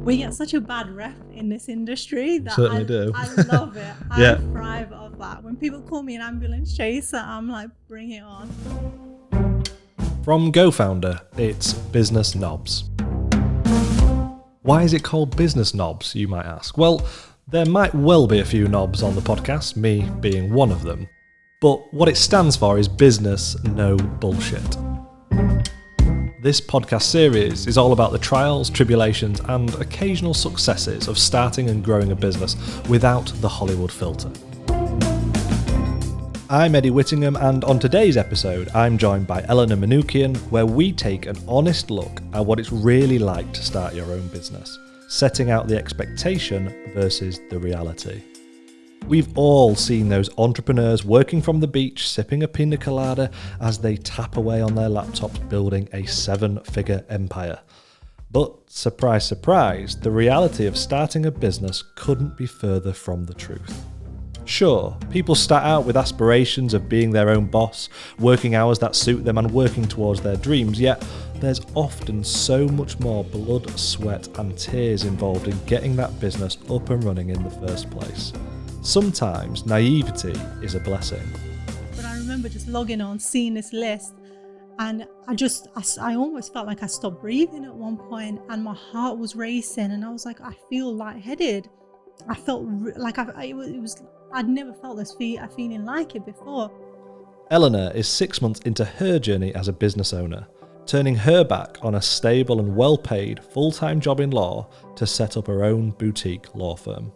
We get such a bad rep in this industry that Certainly do. I love it. Yeah. I thrive off that. When people call me an ambulance chaser, I'm like, bring it on. From GoFounder, it's Business NoBS. Why is it called Business NoBS, you might ask? Well, there might well be a few knobs on the podcast, me being one of them. But what it stands for is Business No Bullshit. This podcast series is all about the trials, tribulations, and occasional successes of starting and growing a business without the Hollywood filter. I'm Eddie Whittingham, and on today's episode, I'm joined by Elena Manukyan, where we take an honest look at what it's really like to start your own business, setting out the expectation versus the reality. We've all seen those entrepreneurs working from the beach, sipping a Pina Colada as they tap away on their laptops building a 7-figure empire. But surprise, surprise, the reality of starting a business couldn't be further from the truth. Sure, people start out with aspirations of being their own boss, working hours that suit them and working towards their dreams, yet there's often so much more blood, sweat and tears involved in getting that business up and running in the first place. Sometimes naivety is a blessing. But I remember just logging on, seeing this list, and I almost felt like I stopped breathing at one point, and my heart was racing, and I was like, I feel lightheaded. I felt like I'd never felt a feeling like it before. Elena is 6 months into her journey as a business owner, turning her back on a stable and well-paid full-time job in law to set up her own boutique law firm.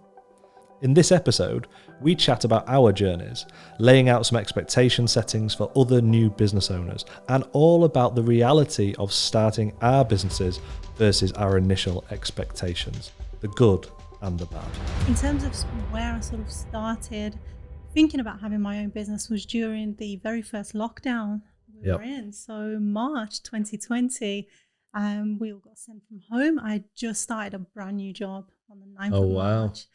In this episode, we chat about our journeys, laying out some expectation settings for other new business owners, and all about the reality of starting our businesses versus our initial expectations, the good and the bad. In terms of where I sort of started thinking about having my own business was during the very first lockdown we were in. So March 2020, we all got sent from home. I just started a brand new job on the 9th of March.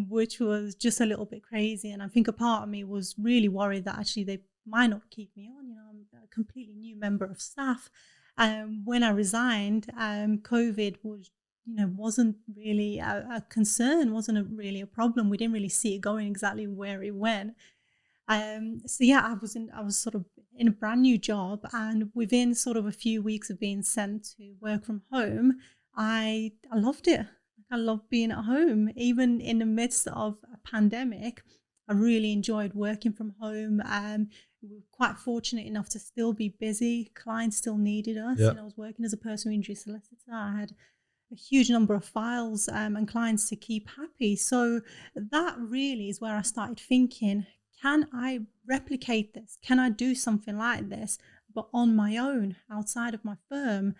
Which was just a little bit crazy. And I think a part of me was really worried that actually they might not keep me on. You know, I'm a completely new member of staff. When I resigned, COVID wasn't really a concern, wasn't really a problem. We didn't really see it going exactly where it went. I was sort of in a brand new job, and within sort of a few weeks of being sent to work from home, I loved it. I love being at home. Even in the midst of a pandemic, I really enjoyed working from home. We were quite fortunate enough to still be busy. Clients still needed us. Yeah. I was working as a personal injury solicitor. I had a huge number of files and clients to keep happy. So that really is where I started thinking, can I replicate this? Can I do something like this, but on my own, outside of my firm?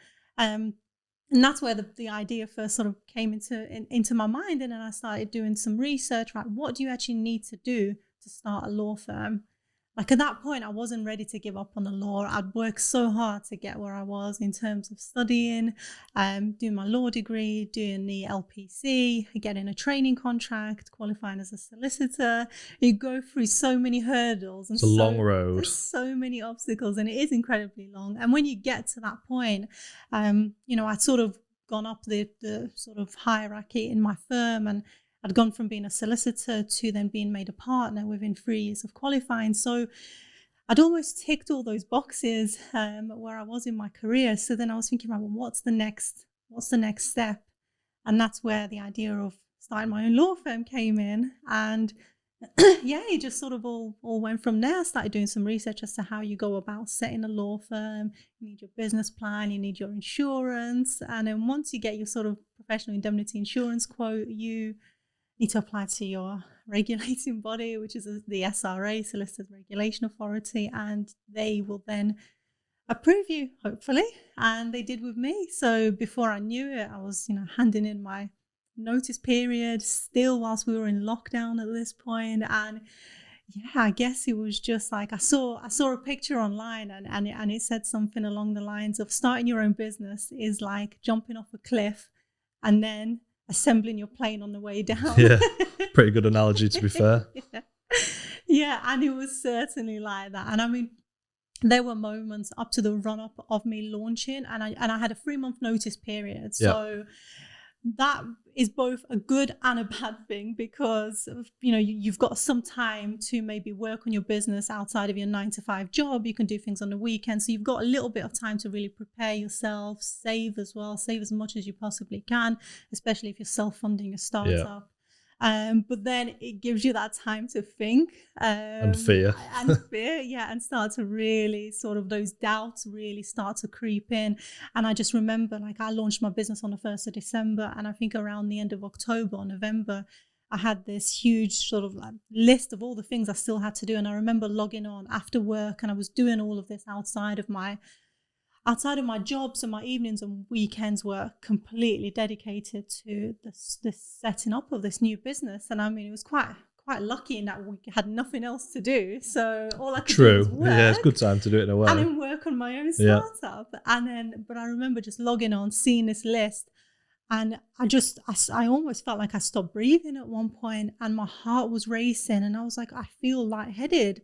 And that's where the idea first sort of came into my mind. And then I started doing some research, right? What do you actually need to do to start a law firm? Like at that point, I wasn't ready to give up on the law. I'd worked so hard to get where I was in terms of studying, doing my law degree, doing the LPC, getting a training contract, qualifying as a solicitor. You go through so many hurdles. And it's a long road. There's so many obstacles, and it is incredibly long. And when you get to that point, I'd sort of gone up the sort of hierarchy in my firm, and I'd gone from being a solicitor to then being made a partner within 3 years of qualifying. So I'd almost ticked all those boxes where I was in my career. So then I was thinking, right, well, what's the next step? And that's where the idea of starting my own law firm came in. And it just sort of all went from there. I started doing some research as to how you go about setting a law firm. You need your business plan, you need your insurance. And then once you get your sort of professional indemnity insurance quote, you need to apply to your regulating body, which is the SRA, Solicitors Regulation Authority, and they will then approve you, hopefully. And they did with me. So before I knew it, I was, handing in my notice period still whilst we were in lockdown at this point. And I guess it was just like I saw a picture online and it said something along the lines of starting your own business is like jumping off a cliff and then assembling your plane on the way down. Yeah, pretty good analogy to be fair. Yeah, and it was certainly like that. And I mean, there were moments up to the run-up of me launching, and I had a 3-month notice period. So that is both a good and a bad thing, because you've got some time to maybe work on your business outside of your 9-to-5 job. You can do things on the weekend, so you've got a little bit of time to really prepare yourself, save as much as you possibly can, especially if you're self-funding a startup. But then it gives you that time to think and fear and start to really sort of, those doubts really start to creep in. And I just remember, like, I launched my business on the 1st of December, and I think around the end of October or November, I had this huge sort of list of all the things I still had to do. And I remember logging on after work, and I was doing all of this outside of my job. So my evenings and weekends were completely dedicated to this setting up of this new business. And I mean, it was quite lucky in that we had nothing else to do. So all I could do was work. Yeah, it's a good time to do it in a way. And then work on my own startup. But I remember just logging on, seeing this list. And I almost felt like I stopped breathing at one point, and my heart was racing. And I was like, I feel lightheaded.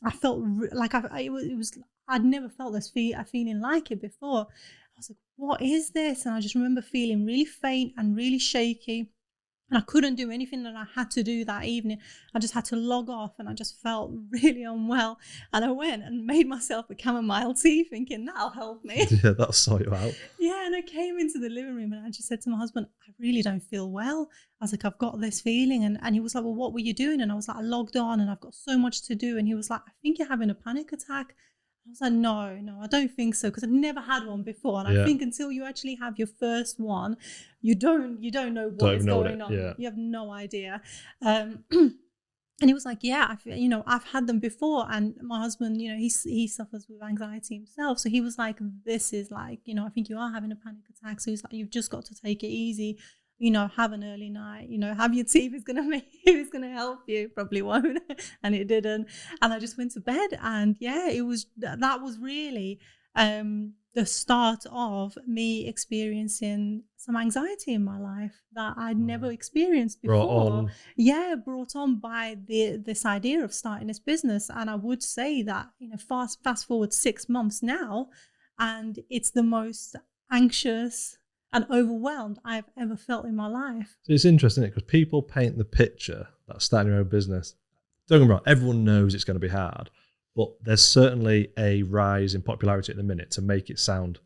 I felt like I'd never felt this feeling like it before. I was like, what is this? And I just remember feeling really faint and really shaky. And I couldn't do anything that I had to do that evening. I just had to log off, and I just felt really unwell. And I went and made myself a chamomile tea, thinking that'll help me. Yeah, that'll sort you out. Yeah, and I came into the living room, and I just said to my husband, I really don't feel well. I was like, I've got this feeling. And he was like, well, what were you doing? And I was like, I logged on, and I've got so much to do. And he was like, I think you're having a panic attack. I was like, no, I don't think so, because I've never had one before. And I think until you actually have your first one, you don't know what is going on. Yeah. You have no idea. And he was like, yeah, I've had them before. And my husband, he suffers with anxiety himself. So he was like, this is like, I think you are having a panic attack. So he's like, you've just got to take it easy. Have an early night, have your tea. If it's going to help you, probably won't. And it didn't. And I just went to bed. And that was really the start of me experiencing some anxiety in my life that I'd never experienced before. Brought on by this idea of starting this business. And I would say that, fast forward 6 months now, and it's the most anxious and overwhelmed I've ever felt in my life. So it's interesting, because people paint the picture that starting your own business, don't get me wrong, everyone knows it's going to be hard, but there's certainly a rise in popularity at the minute to make it sound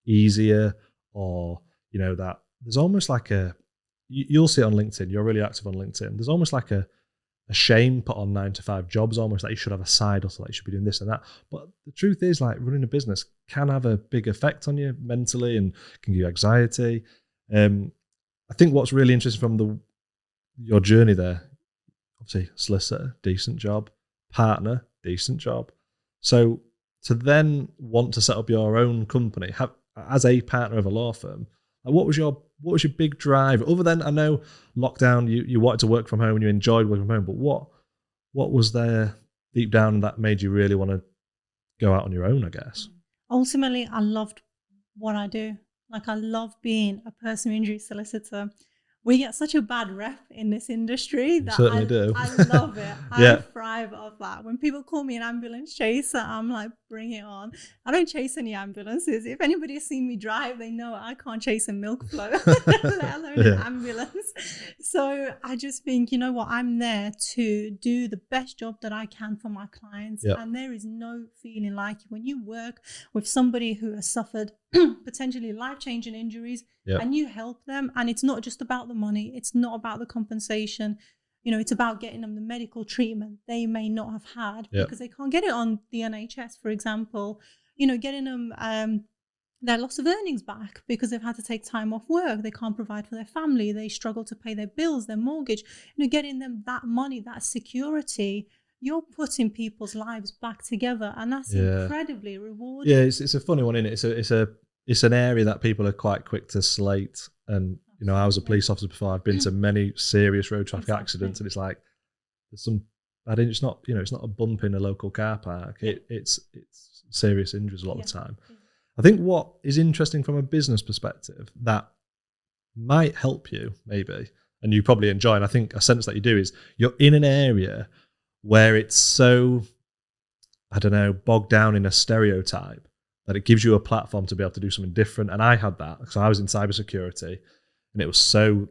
easier, or, that there's almost like you'll see it on LinkedIn, you're really active on LinkedIn, there's almost like a shame put on 9-to-5 jobs, almost like you should have a side hustle, like you should be doing this and that. But the truth is, like, running a business can have a big effect on you mentally and can give you anxiety. I think what's really interesting from your journey there, obviously solicitor, decent job, partner, decent job. So to then want to set up your own company, as a partner of a law firm, what was your big drive? Other than, I know lockdown, you wanted to work from home and you enjoyed working from home, but what was there deep down that made you really want to go out on your own, I guess? Ultimately, I loved what I do. Like, I love being a personal injury solicitor. We get such a bad rep in this industry that certainly do. I love it. I thrive off that. When people call me an ambulance chaser, I'm like, bring it on. I don't chase any ambulances. If anybody has seen me drive, they know I can't chase a milk float, let alone an ambulance. So I just think, you know what, I'm there to do the best job that I can for my clients. Yep. And there is no feeling like it when you work with somebody who has suffered potentially life-changing injuries, yep, and you help them. And it's not just about the money. It's not about the compensation. It's about getting them the medical treatment they may not have had, yep, because they can't get it on the NHS, for example. Getting them their loss of earnings back because they've had to take time off work. They can't provide for their family. They struggle to pay their bills, their mortgage. Getting them that money, that security. You're putting people's lives back together, and that's incredibly rewarding. Yeah, it's a funny one, isn't it? It's an area that people are quite quick to slate. And I was a police officer before. I've been to many serious road traffic accidents, and it's like there's some bad. It's not it's not a bump in a local car park. It's serious injuries a lot of the time. I think what is interesting from a business perspective that might help you maybe, and you probably enjoy, and I think a sense that you do, is you're in an area where it's so, I don't know, bogged down in a stereotype that it gives you a platform to be able to do something different. And I had that because I was in cybersecurity. and it was so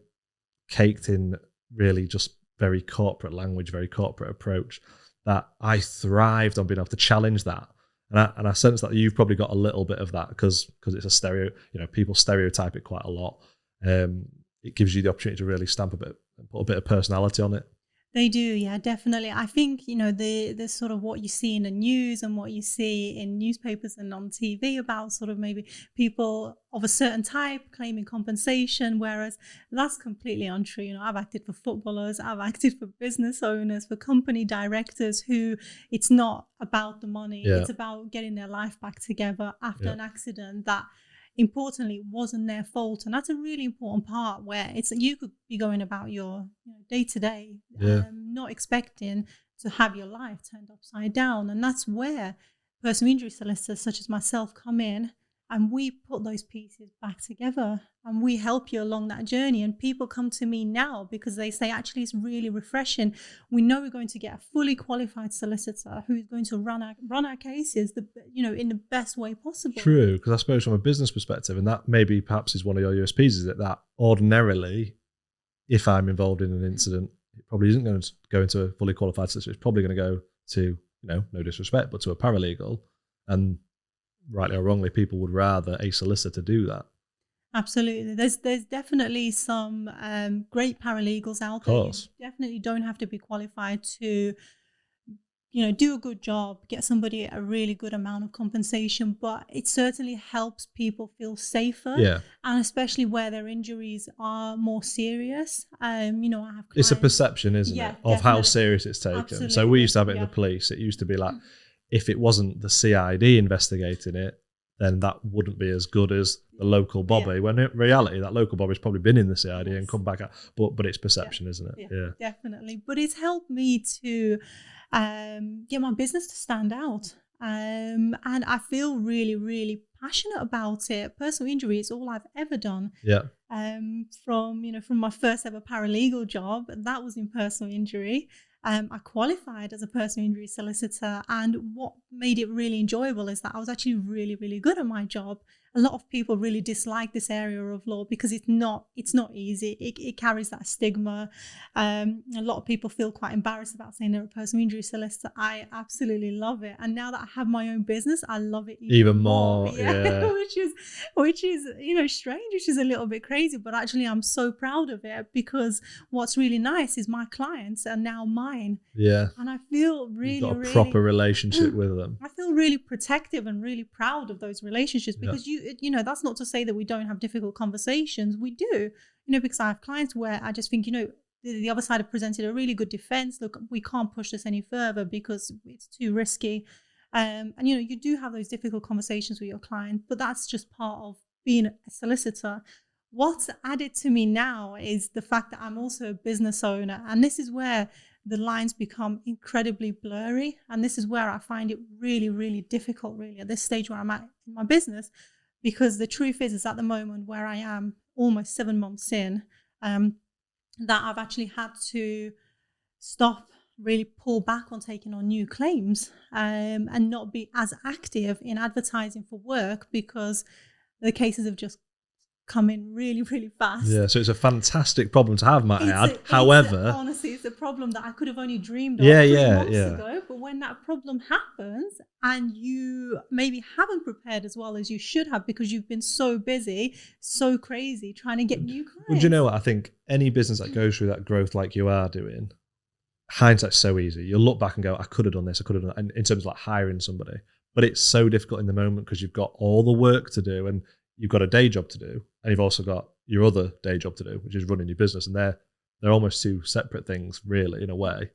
caked in really just very corporate language, very corporate approach, that I thrived on being able to challenge that. And I sense that you've probably got a little bit of that because it's a stereo, people stereotype it quite a lot. It gives you the opportunity to really stamp put a bit of personality on it. They do, yeah, definitely. I think, the sort of what you see in the news and what you see in newspapers and on TV about sort of maybe people of a certain type claiming compensation, whereas that's completely untrue. I've acted for footballers, I've acted for business owners, for company directors who it's not about the money. Yeah. It's about getting their life back together after an accident that importantly wasn't their fault. And that's a really important part where you could be going about your day to day, not expecting to have your life turned upside down. And that's where personal injury solicitors such as myself come in, and we put those pieces back together and we help you along that journey. And people come to me now because they say, actually, it's really refreshing. We know we're going to get a fully qualified solicitor who's going to run our cases, in the best way possible. True, because I suppose from a business perspective, and that maybe perhaps is one of your USPs, is that ordinarily, if I'm involved in an incident, it probably isn't going to go into a fully qualified solicitor. It's probably going to go to, no disrespect, but to a paralegal. And rightly or wrongly, people would rather a solicitor do that. Absolutely. There's definitely some great paralegals out there. You definitely don't have to be qualified to, do a good job, get somebody a really good amount of compensation, but it certainly helps people feel safer. Yeah. And especially where their injuries are more serious. I have clients. It's a perception, isn't it, of how serious it's taken. Absolutely. So we used to have it in the police. It used to be like, if it wasn't the CID investigating it, then that wouldn't be as good as the local bobby. When in reality, that local bobby's probably been in the CID and come back out. But it's perception, isn't it? Yeah, definitely. But it's helped me to get my business to stand out. And I feel really, really passionate about it. Personal injury is all I've ever done. Yeah. From my first ever paralegal job, that was in personal injury. I qualified as a personal injury solicitor, and what made it really enjoyable is that I was actually really, really good at my job. A lot of people really dislike this area of law because it's not easy. It carries that stigma. A lot of people feel quite embarrassed about saying they're a personal injury solicitor. I absolutely love it, and now that I have my own business, I love it even more. Yeah. which is strange, which is a little bit crazy, but actually I'm so proud of it because what's really nice is my clients are now mine. Yeah. And I feel really, you've got a proper relationship with them. I feel really protective and really proud of those relationships because that's not to say that we don't have difficult conversations. We do, because I have clients where I just think, the other side have presented a really good defense. Look, we can't push this any further because it's too risky. And you do have those difficult conversations with your client, but that's just part of being a solicitor. What's added to me now is the fact that I'm also a business owner. And this is where the lines become incredibly blurry. And this is where I find it really, really difficult, really, at this stage where I'm at in my business. Because the truth is at the moment where I am almost 7 months in, that I've actually had to stop, really pull back on taking on new claims and not be as active in advertising for work because the cases have just come in really, really fast. Yeah, so it's a fantastic problem to have, might I add. However, honestly, it's a problem that I could have only dreamed of 3 months ago. But when that problem happens and you maybe haven't prepared as well as you should have because you've been so busy, so crazy trying to get new clients. Well, do you know what? I think any business that goes through that growth like you are doing, hindsight's so easy. You'll look back and go, I could have done this, I could have done that, in terms of like hiring somebody. But it's so difficult in the moment because you've got all the work to do and you've got a day job to do, and you've also got your other day job to do, which is running your business, and they're almost two separate things, really, in a way.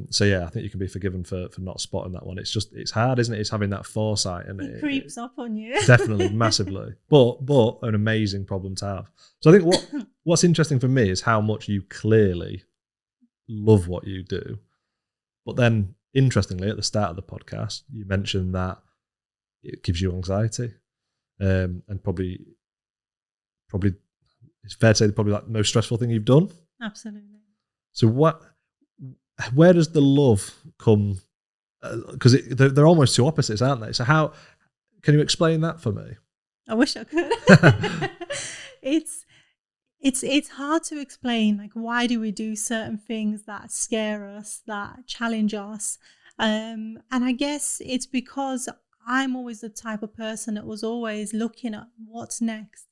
So yeah, I think you can be forgiven for not spotting that one. It's hard, isn't it? It's having that foresight, and it creeps up on you. Definitely, massively, but an amazing problem to have. So I think what's interesting for me is how much you clearly love what you do, but then interestingly, at the start of the podcast, you mentioned that it gives you anxiety. And probably it's fair to say probably like the most stressful thing you've done. Absolutely. So where does the love come? Because they're almost two opposites, aren't they? So how can you explain that for me? I wish I could. it's hard to explain, like, why do we do certain things that scare us, that challenge us. And I guess it's because I'm always the type of person that was always looking at what's next.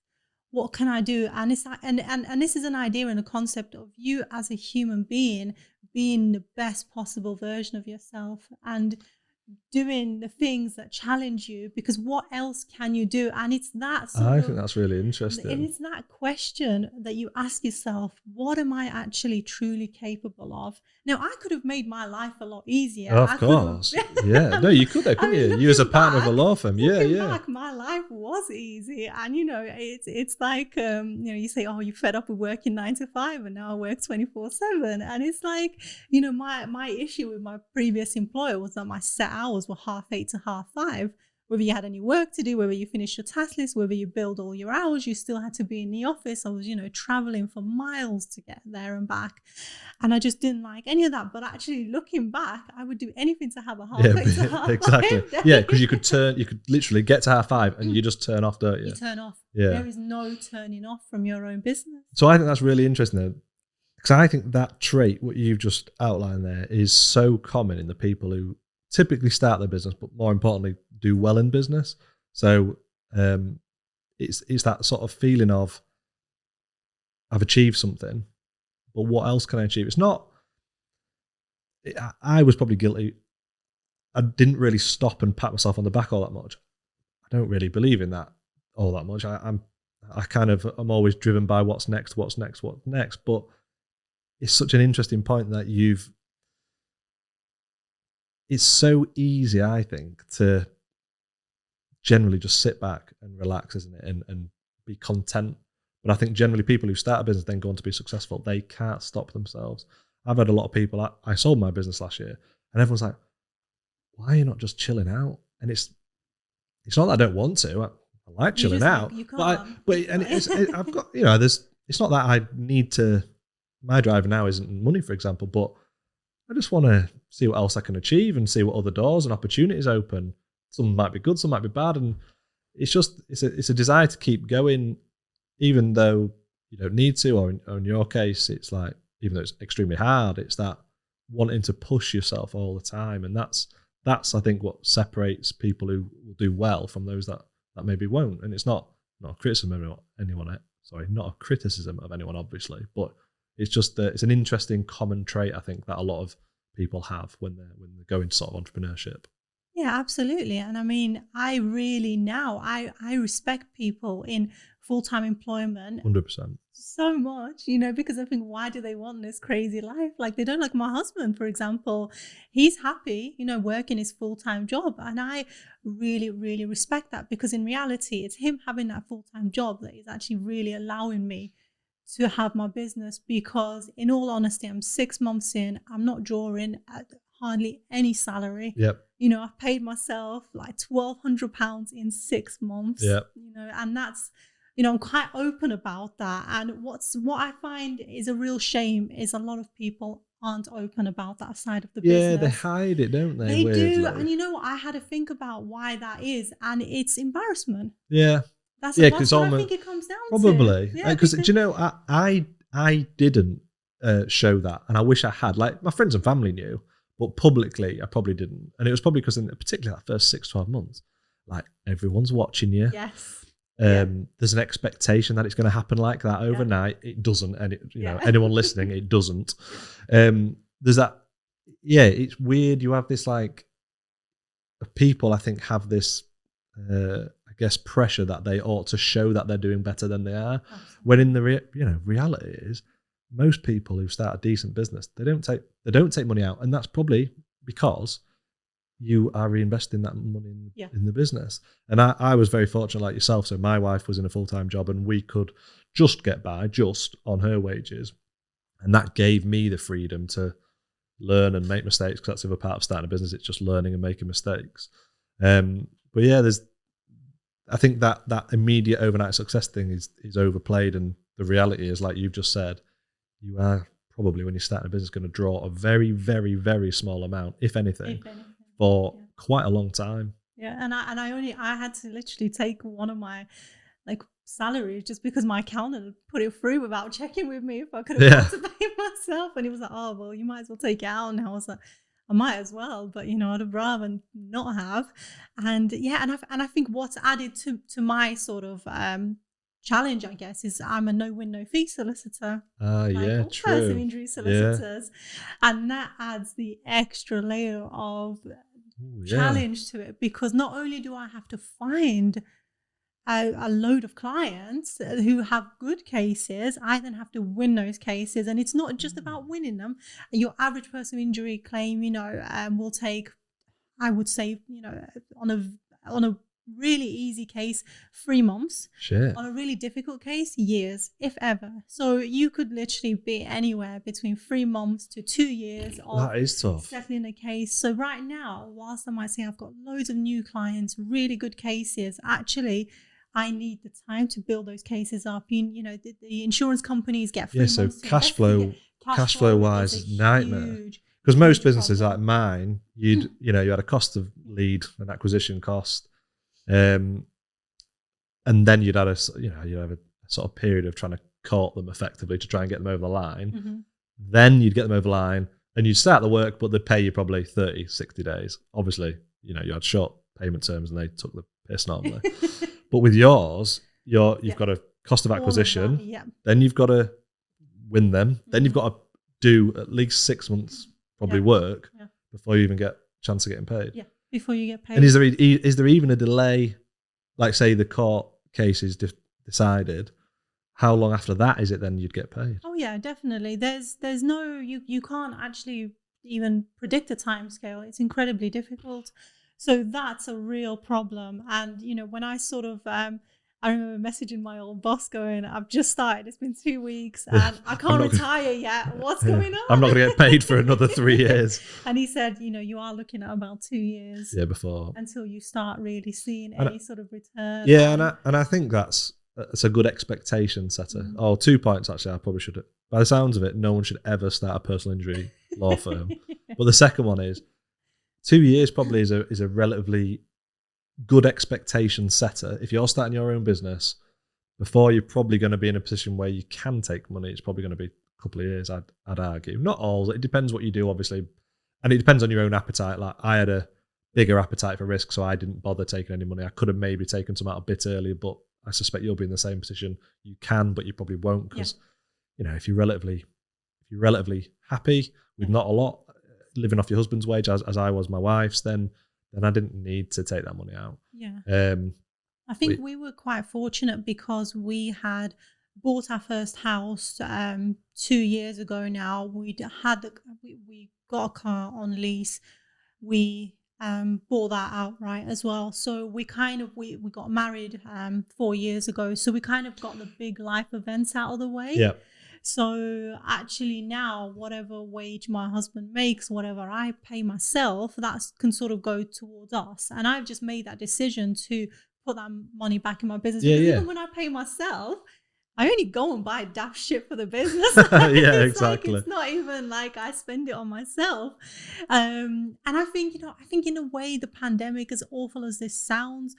What can I do? And it's like, and this is an idea and a concept of you as a human being being the best possible version of yourself and doing the things that challenge you, because what else can you do? And it's that I think that's really interesting. And it's that question that you ask yourself, what am I actually truly capable of? Now, I could have made my life a lot easier. Of course. Yeah. No, you could, couldn't you? You as a partner of a law firm. Yeah. Back, my life was easy. And, it's like, you say, oh, you're fed up with working 9 to 5 and now I work 24/7. And it's like, my issue with my previous employer was that my set hours were 8:30 to 5:30. Whether you had any work to do, whether you finished your task list, whether you billed all your hours, you still had to be in the office. I was, traveling for miles to get there and back. And I just didn't like any of that. But actually looking back, I would do anything to have a 8:30 to 5:30 exactly. day. Yeah, because you could literally get to 5:30 and you just turn off, don't you? You turn off. Yeah. There is no turning off from your own business. So I think that's really interesting though, because I think that trait, what you've just outlined there, is so common in the people who typically start their business, but more importantly, do well in business. So it's that sort of feeling of, I've achieved something, but what else can I achieve? It's not, I was probably guilty. I didn't really stop and pat myself on the back all that much. I don't really believe in that all that much. I'm always driven by what's next. But it's such an interesting point that it's so easy, I think, to generally just sit back and relax, isn't it? And be content. But I think generally people who start a business then go on to be successful, they can't stop themselves. I've had a lot of people, I sold my business last year and everyone's like, why are you not just chilling out? And it's not that I don't want to. I like chilling out. You can't. I've got, it's not that I need to, my drive now isn't money, for example, but I just want to see what else I can achieve and see what other doors and opportunities open. Some might be good, some might be bad. And it's a desire to keep going, even though you don't need to, or in your case, it's like, even though it's extremely hard, it's that wanting to push yourself all the time. And that's I think what separates people who will do well from those that maybe won't. And it's not a criticism of anyone, not a criticism of anyone, obviously, but it's just that it's an interesting common trait, I think, that a lot of people have when they're going to sort of entrepreneurship. Yeah, absolutely. And I mean, I really now, I respect people in full-time employment 100%. so much, because I think, why do they want this crazy life? Like, they don't, like my husband, for example, he's happy, working his full-time job. And I really, really respect that, because in reality, it's him having that full-time job that is actually really allowing me to have my business, because in all honesty, I'm 6 months in, I'm not drawing at hardly any salary. Yep. I've paid myself like £1,200 in 6 months. Yep. And that's, I'm quite open about that. And what I find is a real shame is a lot of people aren't open about that side of the business. Yeah, they hide it, don't they? They weirdly do. And I had to think about why that is, and it's embarrassment. Yeah. That's what I think it comes down probably. to. Yeah, because do you know, I didn't show that, and I wish I had. Like, my friends and family knew, but publicly I probably didn't. And it was probably because in particularly that first 6-12 months, like, everyone's watching you. Yes. There's an expectation that it's going to happen like that overnight. Yeah. It doesn't, and anyone listening, it doesn't. There's that. Yeah, it's weird. You have this, like, people, I think, have this I guess pressure that they ought to show that they're doing better than they are. Absolutely. When in the reality is, most people who start a decent business, they don't take money out, and that's probably because you are reinvesting that money in the business. And I was very fortunate, like yourself. So my wife was in a full-time job, and we could just get by just on her wages, and that gave me the freedom to learn and make mistakes, because that's the other part of starting a business. It's just learning and making mistakes. But yeah, I think that immediate overnight success thing is overplayed, and the reality is, like you've just said, you are probably, when you start a business, going to draw a very, very, very small amount, if anything, for quite a long time. Yeah, and I had to literally take one of my like salary just because my accountant had put it through without checking with me if I could afford to pay myself. And he was like, oh, well, you might as well take it out. And I was like, I might as well, but I'd have rather not have. And I think what's added to my sort of challenge, I guess, is I'm a no win, no fee solicitor. Yeah, true. Some injury solicitors, and that adds the extra layer of challenge to it, because not only do I have to find a load of clients who have good cases, I then have to win those cases. And it's not just about winning them. Your average personal injury claim, will take, I would say, on a really easy case, 3 months. Shit. On a really difficult case, years, if ever. So you could literally be anywhere between 3 months to 2 years of that is tough. settling a case. So right now, whilst I might say I've got loads of new clients, really good cases, actually I need the time to build those cases up. The insurance companies get 3 months. So cash flow wise is nightmare. Because most businesses like mine, you had a cost of lead and acquisition cost, and then you'd have a sort of period of trying to court them effectively to try and get them over the line. Mm-hmm. Then you'd get them over the line and you'd start the work, but they'd pay you probably 30, 60 days. Obviously, you had short payment terms and they took the piss normally. But with yours, you've got a cost of acquisition, then you've got to win them, then you've got to do at least 6 months work before you even get a chance of getting paid. Yeah, before you get paid. And is there even a delay? Like, say the court case is decided, how long after that is it then you'd get paid? Oh yeah, definitely. There's no, you can't actually even predict a time scale. It's incredibly difficult. So that's a real problem. And, when I sort of, I remember messaging my old boss going, I've just started, it's been 2 weeks and I can't retire yet. What's going on? I'm not going to get paid for another 3 years. And he said, you are looking at about 2 years before until you start really seeing any sort of return. Yeah, and I think that's a good expectation setter. Mm-hmm. Oh, 2 points actually, I probably should have. By the sounds of it, no one should ever start a personal injury law firm. But the second one is, 2 years probably is a relatively good expectation setter. If you're starting your own business, before you're probably going to be in a position where you can take money, it's probably going to be a couple of years, I'd argue. Not all. It depends what you do, obviously. And it depends on your own appetite. Like, I had a bigger appetite for risk, so I didn't bother taking any money. I could have maybe taken some out a bit earlier, but I suspect you'll be in the same position. You can, but you probably won't, because if you're relatively happy with not a lot, living off your husband's wage, as I was my wife's, then I didn't need to take that money out. Yeah. I think we were quite fortunate because we had bought our first house 2 years ago now. We got a car on lease. We bought that outright as well. So we got married 4 years ago. So we kind of got the big life events out of the way. Yeah. So actually now, whatever wage my husband makes, whatever I pay myself, that can sort of go towards us. And I've just made that decision to put that money back in my business. Because even when I pay myself, I only go and buy daft shit for the business. Exactly. It's not even like I spend it on myself. And I think in a way, the pandemic, as awful as this sounds,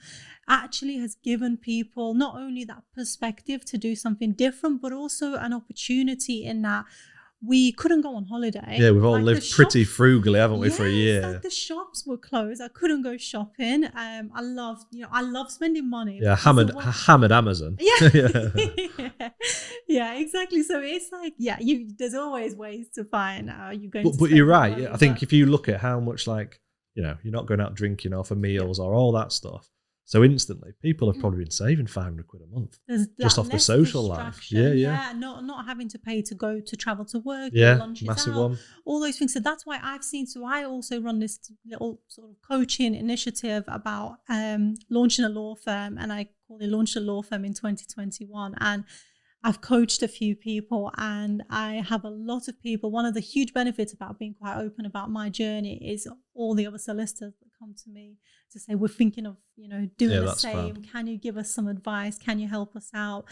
actually has given people not only that perspective to do something different, but also an opportunity in that we couldn't go on holiday. Yeah, we've all lived pretty frugally, haven't we, for a year? Like the shops were closed. I couldn't go shopping. I love spending money. Yeah, hammered Amazon. Yeah. Yeah, exactly. So it's like, there's always ways to find you're going to. But you're right. Yeah, I think if you look at how much, like, you're not going out drinking or for meals or all that stuff. So instantly, people have probably been saving £500 a month just off the social life. Yeah. Not having to pay to go to travel to work. Lunches massive out, one. All those things. So that's why I also run this little sort of coaching initiative about launching a law firm, and I call it Launch a Law Firm in 2021. And I've coached a few people, and I have a lot of people. One of the huge benefits about being quite open about my journey is all the other solicitors that come to me to say, we're thinking of, doing the same. Fun. Can you give us some advice? Can you help us out?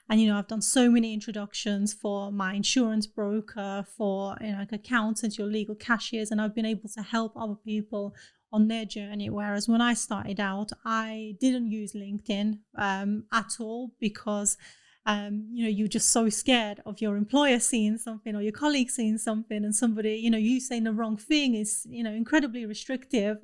And, I've done so many introductions for my insurance broker, for, like accountants, your legal cashiers, and I've been able to help other people on their journey. Whereas when I started out, I didn't use LinkedIn at all because you're just so scared of your employer seeing something or your colleague seeing something, and somebody, you saying the wrong thing is, incredibly restrictive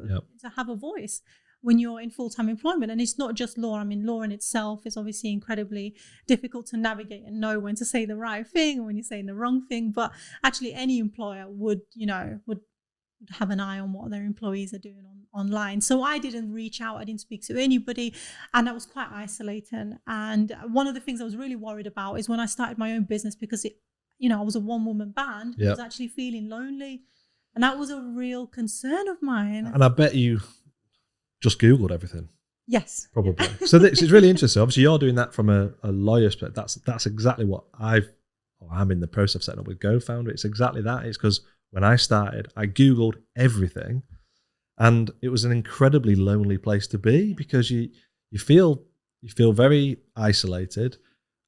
to have a voice when you're in full-time employment. And it's not just law. I mean, law in itself is obviously incredibly difficult to navigate and know when to say the right thing and when you're saying the wrong thing. But actually any employer would have an eye on what their employees are doing online. So I didn't reach out. I didn't speak to anybody, and that was quite isolating. And one of the things I was really worried about is when I started my own business, because I was a one-woman band, I was actually feeling lonely, and that was a real concern of mine. And I bet you just Googled everything. Yes. Probably. So this is really interesting. Obviously, you're doing that from a lawyer's perspective. That's exactly what I'm in the process of setting up with GoFounder. It's exactly that. It's because when I started, I Googled everything, and it was an incredibly lonely place to be because you feel very isolated.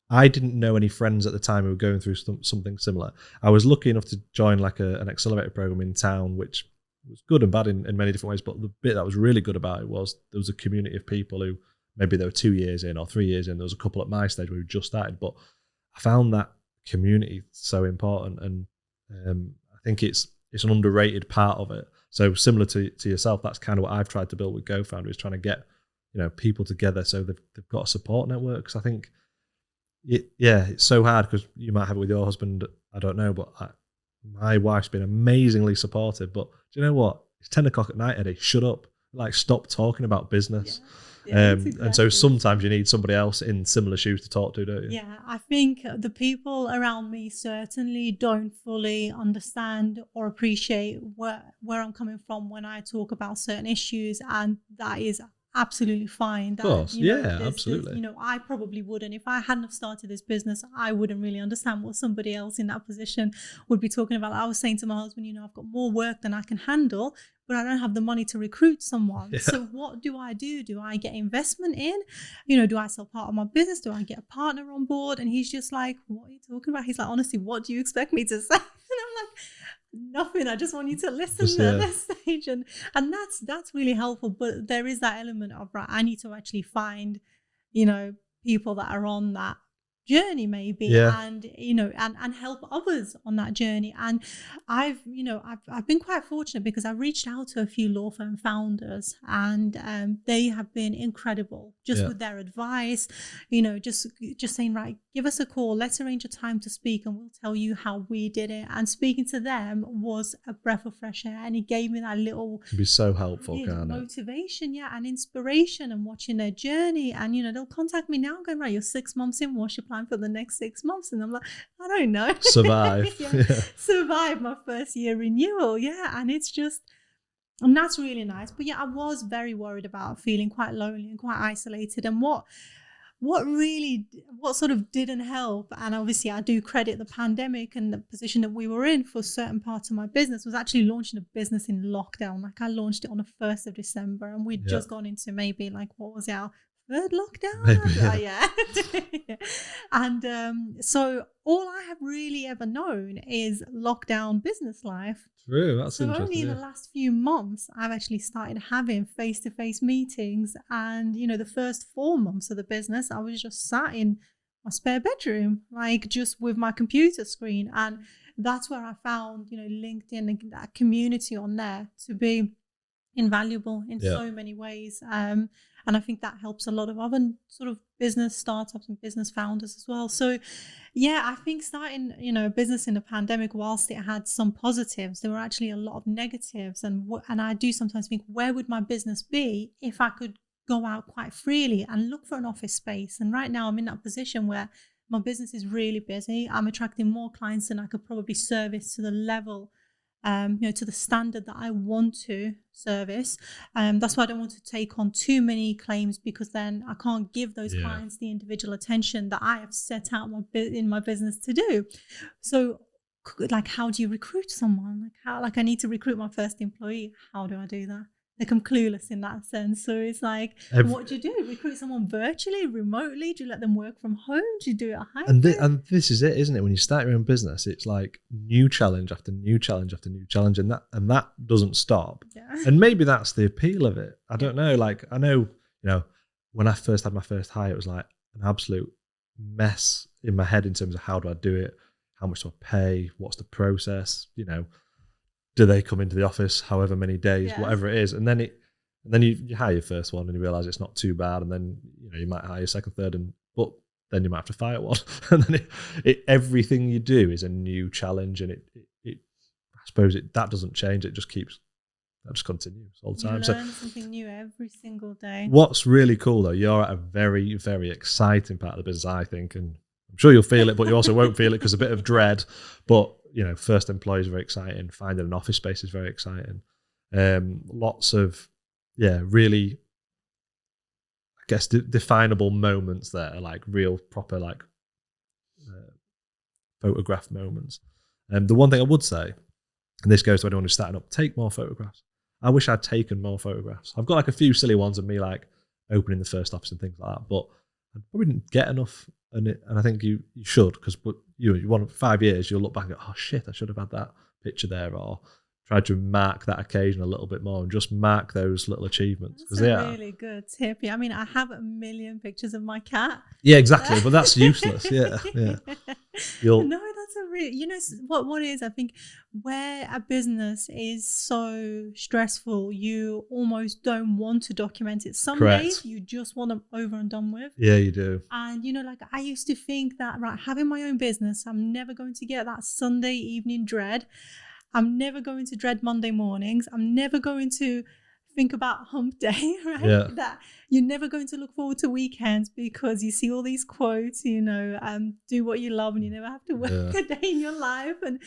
I didn't know any friends at the time who were going through something similar. I was lucky enough to join like an accelerator program in town, which was good and bad in many different ways. But the bit that was really good about it was there was a community of people who maybe they were 2 years in or 3 years in. There was a couple at my stage where we just started, but I found that community so important, and I think it's an underrated part of it. So similar to yourself, that's kind of what I've tried to build with GoFounder, is trying to get people together so they've got a support network. Because I think it's so hard, because you might have it with your husband, I don't know, but my wife's been amazingly supportive. But do you know what? It's 10 o'clock at night, Eddie. Shut up. Like, stop talking about business. Yeah, exactly. And so sometimes you need somebody else in similar shoes to talk to, don't you? Yeah, I think the people around me certainly don't fully understand or appreciate where I'm coming from when I talk about certain issues, and that is absolutely fine. That, of course, absolutely. I probably wouldn't. If I hadn't have started this business, I wouldn't really understand what somebody else in that position would be talking about. I was saying to my husband, I've got more work than I can handle, but I don't have the money to recruit someone. Yeah. So what do I do? Do I get investment in? Do I sell part of my business? Do I get a partner on board? And he's just like, what are you talking about? He's like, honestly, what do you expect me to say? And I'm like, nothing. I just want you to listen at this stage, and that's really helpful. But there is that element of, right, I need to actually find people that are on that journey maybe, and and help others on that journey. And I've been quite fortunate because I've reached out to a few law firm founders, and they have been incredible just with their advice, just saying, right, give us a call, let's arrange a time to speak, and we'll tell you how we did it. And speaking to them was a breath of fresh air, and it gave me that little, it can be so helpful, can't it? Motivation, and inspiration, and watching their journey. And they'll contact me now going, right, you're 6 months in, what's your plan for the next 6 months? And I'm like, I don't know. Survive. Survive my first year renewal. And it's just, and that's really nice. But I was very worried about feeling quite lonely and quite isolated. And what sort of didn't help, and obviously I do credit the pandemic and the position that we were in for certain parts of my business, was actually launching a business in lockdown. Like, I launched it on the 1st of December, and we'd just gone into maybe like, what was our third lockdown? Maybe, And so all I have really ever known is lockdown business life. True, that's interesting. Only in the last few months I've actually started having face-to-face meetings, and the first 4 months of the business I was just sat in my spare bedroom, like just with my computer screen. And that's where I found LinkedIn and that community on there to be invaluable in so many ways. And I think that helps a lot of other sort of business startups and business founders as well. So I think starting a business in the pandemic, whilst it had some positives, there were actually a lot of negatives. And I do sometimes think, where would my business be if I could go out quite freely and look for an office space? And right now I'm in that position where my business is really busy. I'm attracting more clients than I could probably service to the level, to the standard that I want to service. That's why I don't want to take on too many claims, because then I can't give those clients the individual attention that I have set out in my business to do. So, like, how do you recruit someone? I need to recruit my first employee. How do I do that? clueless in that sense. So it's like, what do you do? Recruit someone virtually, remotely? Do you let them work from home? Do you do it at hybrid? And this is it, isn't it? When you start your own business, it's like new challenge after new challenge after new challenge, and that doesn't stop. Yeah. And maybe that's the appeal of it. I don't know. Like, I know, when I first had my first hire, it was like an absolute mess in my head in terms of how do I do it? How much do I pay? What's the process? Do they come into the office however many days, whatever it is? And then you hire your first one and you realize it's not too bad. And then, you might hire your second, third, but then you might have to fire one. And then everything you do is a new challenge. And I suppose that doesn't change. That just continues all the time. You learn something new every single day. What's really cool though, you're at a very, very exciting part of the business, I think. And I'm sure you'll feel it, but you also won't feel it because a bit of dread. But first employee is very exciting. Finding an office space is very exciting. Lots of, really, I guess, definable moments there, like real proper, like photograph moments. The one thing I would say, and this goes to anyone who's starting up, take more photographs. I wish I'd taken more photographs. I've got like a few silly ones of me like opening the first office and things like that, but I probably didn't get enough. And I think you should, because you want 5 years, you'll look back and go, oh shit, I should have had that picture there, or try to mark that occasion a little bit more and just mark those little achievements. That's a really good tip. I mean, I have 1 million pictures of my cat. Yeah, exactly. But that's useless. Yeah. No, that's a real, what is, I think, where a business is so stressful, you almost don't want to document it. Some days you just want them over and done with. Yeah, you do. And, like I used to think that, right, having my own business, I'm never going to get that Sunday evening dread. I'm never going to dread Monday mornings. I'm never going to think about hump day, right? Yeah. That you're never going to look forward to weekends because you see all these quotes, do what you love and you never have to work a day in your life. And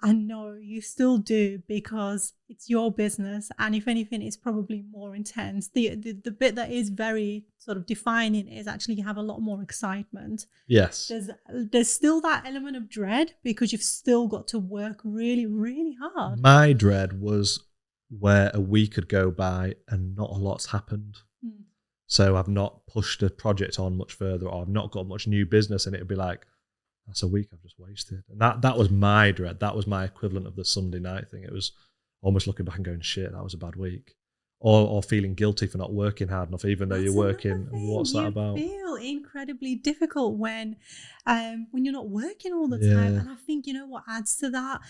I know you still do, because it's your business. And if anything, it's probably more intense. The bit that is very sort of defining is actually you have a lot more excitement. Yes. There's still that element of dread because you've still got to work really, really hard. My dread was where a week could go by and not a lot's happened. So I've not pushed a project on much further, or I've not got much new business, and it'd be like, that's a week I've just wasted. And that was my dread. That was my equivalent of the Sunday night thing. It was almost looking back and going, shit, that was a bad week. Or feeling guilty for not working hard enough, even though you're working. What's that about? You feel incredibly difficult when you're not working all the time. And I think, what adds to that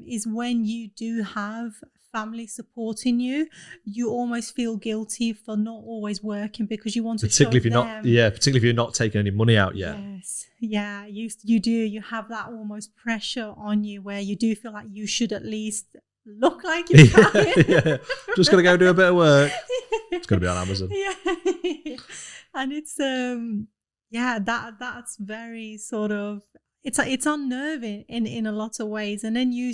is when you do have family supporting you, you almost feel guilty for not always working because you want to show them. Particularly if you're not taking any money out yet. Yes. Yeah, you do. You have that almost pressure on you where you do feel like you should at least look like you're trying. Just gonna go do a bit of work. It's gonna be on Amazon. And it's that's very sort of, it's unnerving in a lot of ways. And then you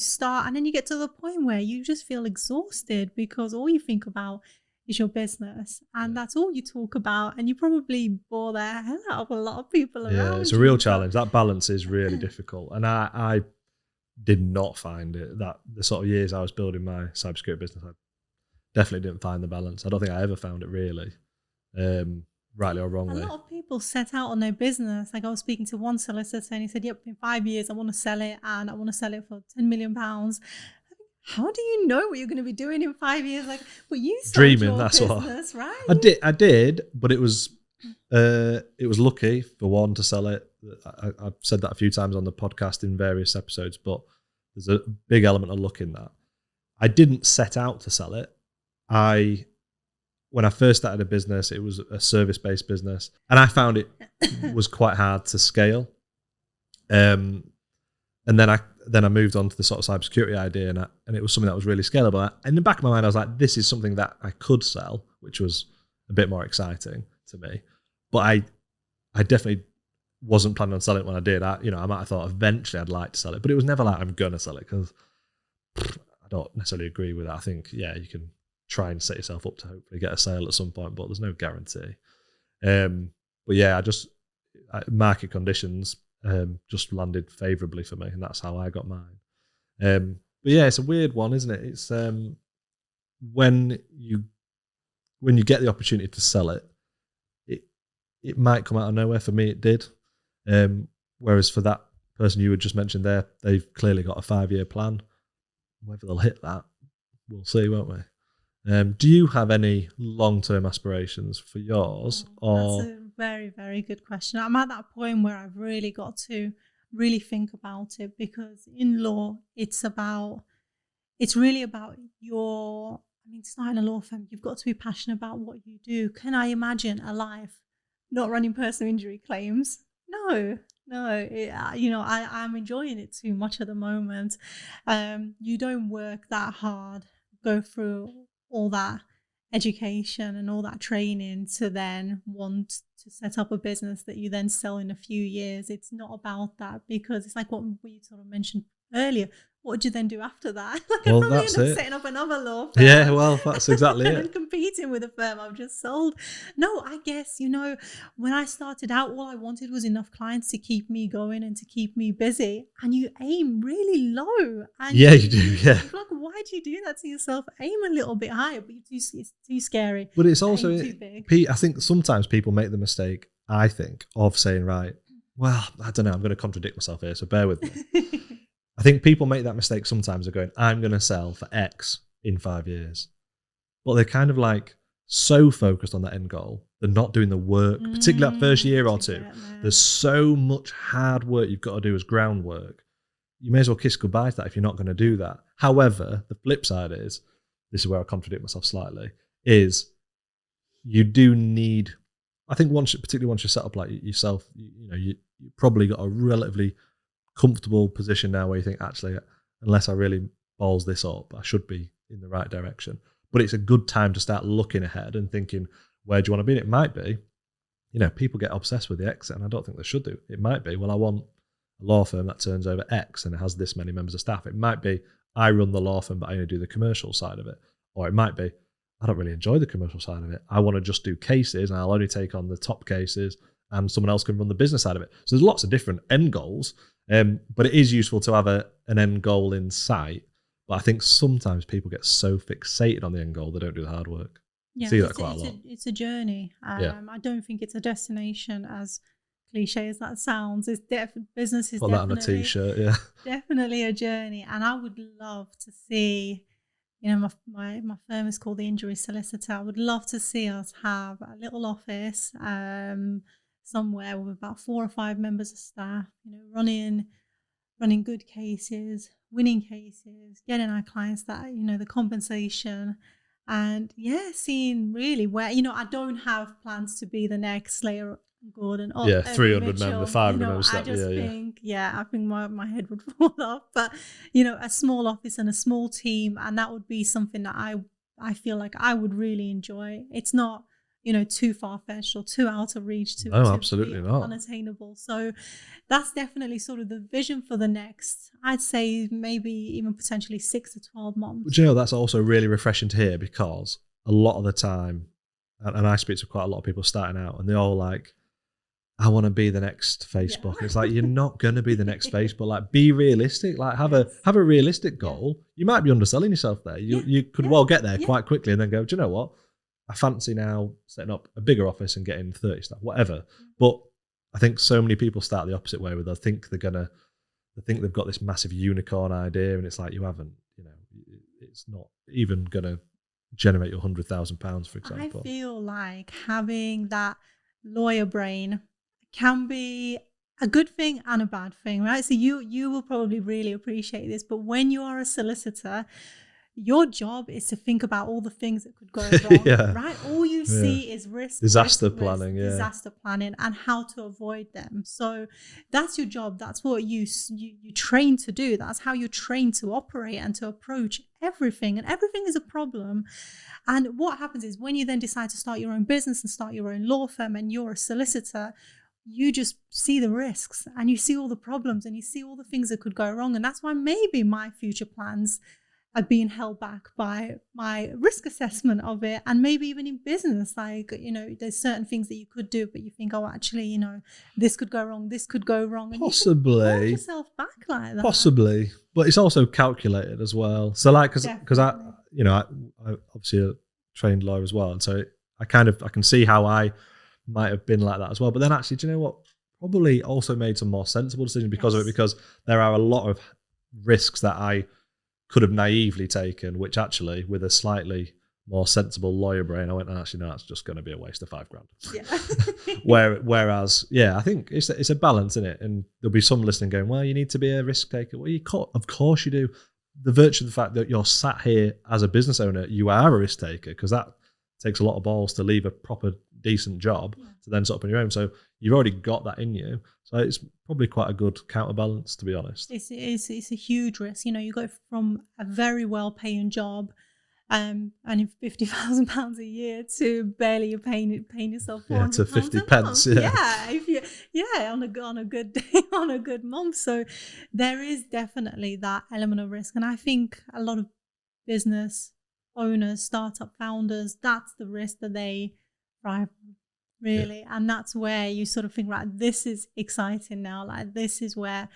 get to the point where you just feel exhausted because all you think about is your business, and that's all you talk about, and you probably bore the hell out of a lot of people around. Yeah, it's a real challenge. That balance is really difficult, and I did not find it. That the sort of years I was building my cybersecurity business, I definitely didn't find the balance. I don't think I ever found it really, rightly or wrongly. A lot of people set out on their business. Like I was speaking to one solicitor and he said, yep, in 5 years I want to sell it, and I want to sell it for £10 million. How do you know what you're going to be doing in 5 years? Like, well, you dreaming, that's business, what right? I did, but it was lucky for one to sell it. I've said that a few times on the podcast in various episodes, but there's a big element of luck in that. I didn't set out to sell it. When I first started a business, it was a service-based business, and I found it was quite hard to scale. And then I moved on to the sort of cybersecurity idea, and it was something that was really scalable. In the back of my mind, I was like, this is something that I could sell, which was a bit more exciting to me. But I definitely wasn't planning on selling it when I did. I might have thought eventually I'd like to sell it, but it was never like I'm going to sell it, because I don't necessarily agree with that. I think, you can try and set yourself up to hopefully get a sale at some point, but there's no guarantee. Market conditions just landed favourably for me, and that's how I got mine. It's a weird one, isn't it? It's when you get the opportunity to sell it, it might come out of nowhere. For me, it did. Whereas for that person you had just mentioned there, they've clearly got a 5-year plan. Whether they'll hit that, we'll see, won't we? Do you have any long-term aspirations for yours? That's a very, very good question. I'm at that point where I've really got to really think about it, because in law, it's really about starting a law firm, you've got to be passionate about what you do. Can I imagine a life not running personal injury claims? No. I'm enjoying it too much at the moment. You don't work that hard, go through all that education and all that training to then want to set up a business that you then sell in a few years. It's not about that, because it's like what we sort of mentioned earlier. What would you then do after that? Like, well, I'd probably that's end up it. setting up another law firm. Yeah, well, that's exactly it. And competing with a firm I've just sold. No, I guess, when I started out, all I wanted was enough clients to keep me going and to keep me busy. And you aim really low. And yeah, you do, yeah. Like, why do you do that to yourself? Aim a little bit higher, but it's too scary. But it's also, too big. Pete, I think sometimes people make the mistake, of saying, right, well, I don't know, I'm going to contradict myself here, so bear with me. I think people make that mistake sometimes of going, I'm going to sell for X in 5 years. But they're kind of like so focused on that end goal, they're not doing the work, particularly that first year or two. There's so much hard work you've got to do as groundwork. You may as well kiss goodbye to that if you're not going to do that. However, the flip side is, this is where I contradict myself slightly, is you do need, I think particularly once you're set up like yourself, you probably got a relatively comfortable position now where you think, actually, unless I really balls this up, I should be in the right direction. But it's a good time to start looking ahead and thinking, where do you want to be? And it might be, people get obsessed with the exit, and I don't think they should do. It might be, well, I want a law firm that turns over X and it has this many members of staff. It might be, I run the law firm, but I only do the commercial side of it. Or it might be, I don't really enjoy the commercial side of it. I want to just do cases and I'll only take on the top cases and someone else can run the business side of it. So there's lots of different end goals. But it is useful to have an end goal in sight. But I think sometimes people get so fixated on the end goal, they don't do the hard work. Yeah, see that quite a lot. It's a journey. I don't think it's a destination, as cliche as that sounds. Business is Put that on a t-shirt, yeah. Definitely a journey. And I would love to see, my firm is called the Injury Solicitor. I would love to see us have a little office somewhere with about 4 or 5 members of staff, running good cases, winning cases, getting our clients that, the compensation, and seeing really where, I don't have plans to be the next Slayer Gordon. 300 members, 500 members. I just think, I think my head would fall off. But, a small office and a small team, and that would be something that I feel like I would really enjoy. It's not, too far-fetched or too out of reach. No, absolutely not. Unattainable. So that's definitely sort of the vision for the next, I'd say maybe even potentially 6 to 12 months. But that's also really refreshing to hear, because a lot of the time, and I speak to quite a lot of people starting out, and they're all like, I want to be the next Facebook. Yeah. It's like, you're not going to be the next Facebook. Like, be realistic. Like, have a realistic goal. Yeah. You might be underselling yourself there. You could well get there quite quickly and then go, do you know what? I fancy now setting up a bigger office and getting 30 staff, whatever. But I think so many people start the opposite way, where they think they've got this massive unicorn idea, and it's like, you haven't, it's not even going to generate you £100,000, for example. I feel like having that lawyer brain can be a good thing and a bad thing, right? So you will probably really appreciate this, but when you are a solicitor, your job is to think about all the things that could go wrong, right? All you see is disaster planning, and how to avoid them. So that's your job. That's what you train to do. That's how you're trained to operate and to approach everything. And everything is a problem. And what happens is, when you then decide to start your own business and start your own law firm, and you're a solicitor, you just see the risks and you see all the problems and you see all the things that could go wrong. And that's why maybe my future plans are being held back by my risk assessment of it. And maybe even in business, like, there's certain things that you could do, but you think, oh, actually, this could go wrong, this could go wrong. And possibly. you can hold yourself back like that. Possibly. But it's also calculated as well. So like, because you know, I obviously a trained lawyer as well. And so I can see how I might have been like that as well. But then actually, do you know what? Probably also made some more sensible decisions because of it, because there are a lot of risks that I could have naively taken, which actually with a slightly more sensible lawyer brain, I went, actually, no, it's just going to be a waste of $5,000. Yeah. Whereas, yeah, I think it's a balance in it. And there'll be some listening going, well, you need to be a risk taker. Well, of course you do. The virtue of the fact that you're sat here as a business owner, you are a risk taker, because that takes a lot of balls to leave a proper, decent job to then set up on your own. So you've already got that in you. So it's probably quite a good counterbalance, to be honest. It's a huge risk. You know, you go from a very well-paying job, and £50,000 a year to barely you're paying yourself £400 to 50 a pence. month. Yeah, If you on a good day, on a good month. So there is definitely that element of risk, and I think a lot of business owners, startup founders, that's the risk that they thrive on, really. And that's where you sort of think, right, this is exciting now. Like, this is where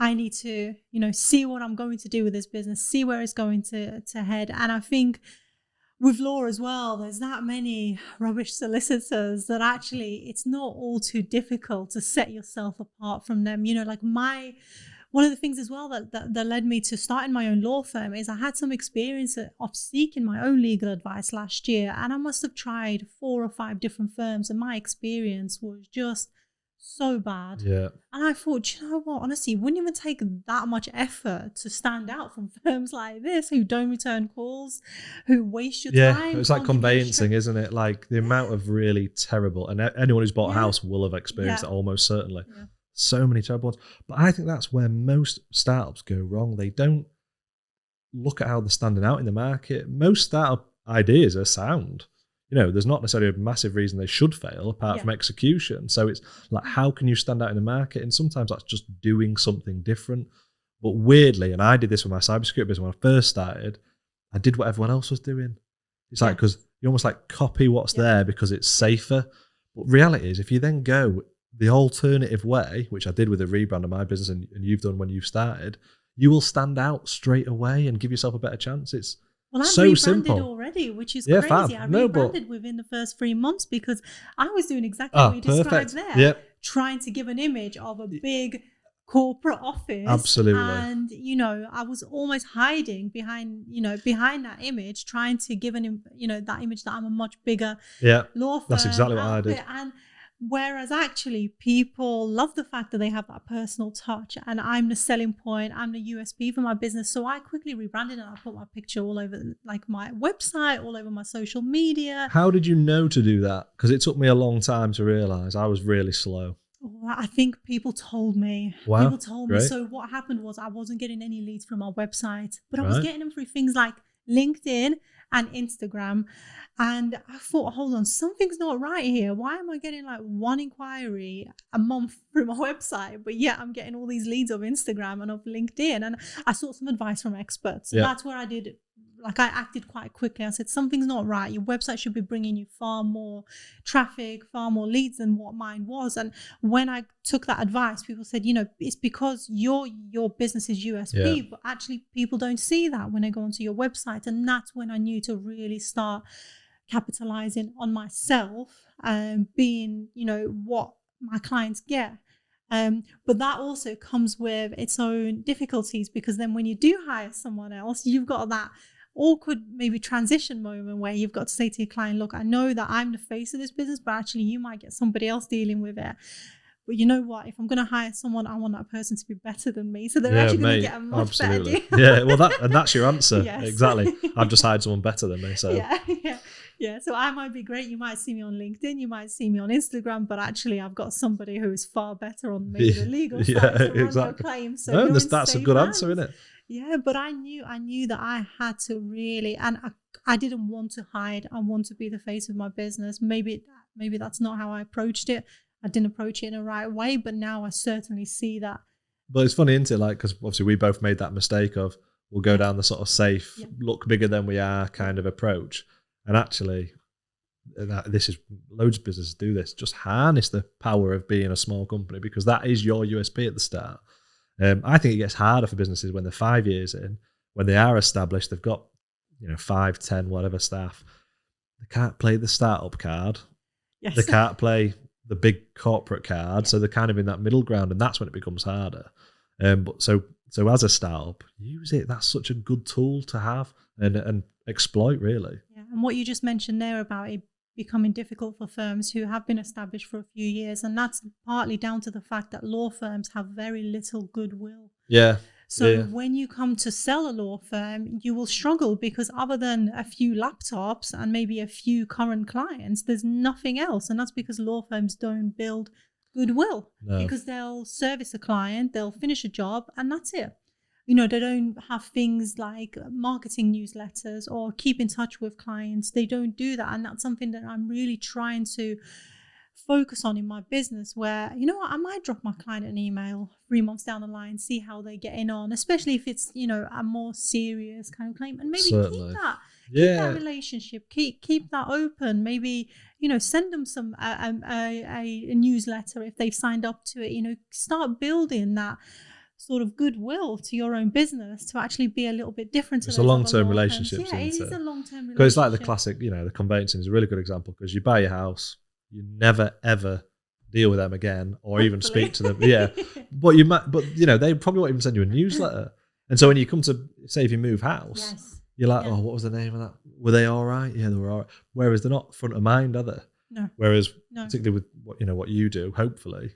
I need to, you know, see what I'm going to do with this business, see where it's going to head. And I think with law as well, there's that many rubbish solicitors that actually it's not all too difficult to set yourself apart from them. You know, like one of the things as well that led me to starting my own law firm is I had some experience of seeking my own legal advice last year, and I must have tried 4 or 5 different firms, and my experience was just so bad. Yeah. And I thought, you know what, honestly, it wouldn't even take that much effort to stand out from firms like this who don't return calls, who waste your time. Yeah, it's like conveyancing, isn't it? Like the amount of really terrible, and anyone who's bought a house will have experienced it almost certainly. Yeah. So many terrible ones. But I think that's where most startups go wrong. They don't look at how they're standing out in the market. Most startup ideas are sound. You know, there's not necessarily a massive reason they should fail apart from execution. So it's like, how can you stand out in the market? And sometimes that's just doing something different. But weirdly, and I did this with my cybersecurity business when I first started, I did what everyone else was doing. It's like, because you almost like copy what's there because it's safer. But reality is, if you then go the alternative way, which I did with the rebrand of my business and you've done when you've started, you will stand out straight away and give yourself a better chance. It's so simple already, which is crazy. I rebranded within the first 3 months because I was doing exactly what you described there, trying to give an image of a big corporate office. Absolutely. And, you know, I was almost hiding behind that image, trying to give that image that I'm a much bigger law firm. That's exactly what I did. And whereas actually people love the fact that they have that personal touch, and I'm the selling point, I'm the USP for my business. So I quickly rebranded and I put my picture all over like my website, all over my social media. How did you know to do that? Because it took me a long time to realize. I was really slow. I think people told me. Wow. People told me. So what happened was I wasn't getting any leads from my website, but I was getting them through things like LinkedIn and Instagram. And I thought, hold on, something's not right here. Why am I getting like 1 inquiry a month through my website, but yet I'm getting all these leads of Instagram and of LinkedIn? And I sought some advice from experts. So that's where I acted quite quickly. I said, something's not right. Your website should be bringing you far more traffic, far more leads than what mine was. And when I took that advice, people said, you know, it's because your business is USP, but actually people don't see that when they go onto your website. And that's when I knew to really start capitalizing on myself, being, you know, what my clients get. But that also comes with its own difficulties, because then when you do hire someone else, you've got that awkward maybe transition moment where you've got to say to your client, look, I know that I'm the face of this business, but actually you might get somebody else dealing with it. But you know what? If I'm going to hire someone, I want that person to be better than me. So they're actually going to get a much better deal. Yeah, well, that's your answer. Exactly. I've just hired someone better than me. So Yeah, so I might be great. You might see me on LinkedIn, you might see me on Instagram, but actually I've got somebody who is far better on maybe the legal side to run your claims. So that's a good answer, isn't it? Yeah, but I knew that I had to really, and I didn't want to hide. I want to be the face of my business. Maybe that's not how I approached it. I didn't approach it in the right way, but now I certainly see that. But it's funny, isn't it? Like, because obviously we both made that mistake of we'll go down the sort of safe, look bigger than we are kind of approach. And actually, this is loads of businesses do this. Just harness the power of being a small company, because that is your USP at the start. I think it gets harder for businesses when they're 5 years in, when they are established, they've got 5, 10, whatever staff. They can't play the startup card. Yes. They can't play the big corporate card. So they're kind of in that middle ground, and that's when it becomes harder. But so as a startup, use it. That's such a good tool to have and exploit, really. Yeah. And what you just mentioned there about it becoming difficult for firms who have been established for a few years, and that's partly down to the fact that law firms have very little goodwill. Yeah. So when you come to sell a law firm, you will struggle because other than a few laptops and maybe a few current clients, there's nothing else. And that's because law firms don't build goodwill, because they'll service a client, they'll finish a job, and that's it. They don't have things like marketing newsletters or keep in touch with clients. They don't do that. And that's something that I'm really trying to focus on in my business, where, I might drop my client an email 3 months down the line, see how they're getting on, especially if it's, a more serious kind of claim, and maybe Certainly. keep that relationship, keep that open. Maybe, send them some a newsletter if they've signed up to it. Start building that sort of goodwill to your own business to actually be a little bit different. It's a long-term relationship. Yeah, it is a long-term relationship. Because it's like the classic, the conveyancing is a really good example, because you buy your house, you never ever deal with them again, or even speak to them. Yeah, but they probably won't even send you a newsletter. And so when you come to say if you move house, you're like, oh, what was the name of that? Were they all right? Yeah, they were all right. Whereas they're not front of mind, are they? No. Whereas particularly with what you do, hopefully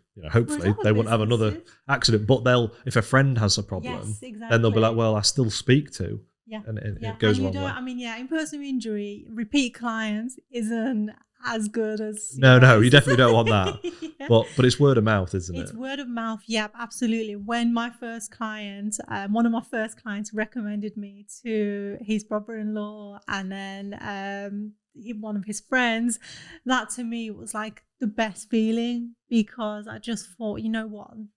they won't have another accident. But if a friend has a problem, then they'll be like, well, I still speak to. Yeah. And it goes a long way. In personal injury, repeat clients isn't as good as no, you definitely don't want that. But it's word of mouth, isn't it? It's word of mouth. Yeah, absolutely. When my first client, one of my first clients recommended me to his brother-in-law, and then one of his friends, that to me was like the best feeling, because I just thought,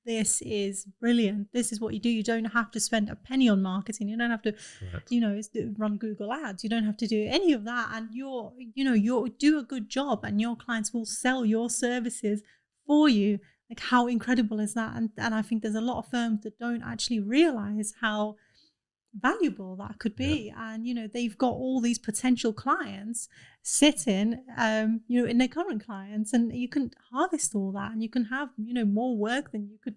this is brilliant. This is what you do. You don't have to spend a penny on marketing. You don't have to, run Google ads. You don't have to do any of that. And you'll do a good job, and your clients will sell your services for you. Like, how incredible is that? And I think there's a lot of firms that don't actually realize how valuable that could be. And they've got all these potential clients sitting in their current clients, and you can harvest all that, and you can have more work than you could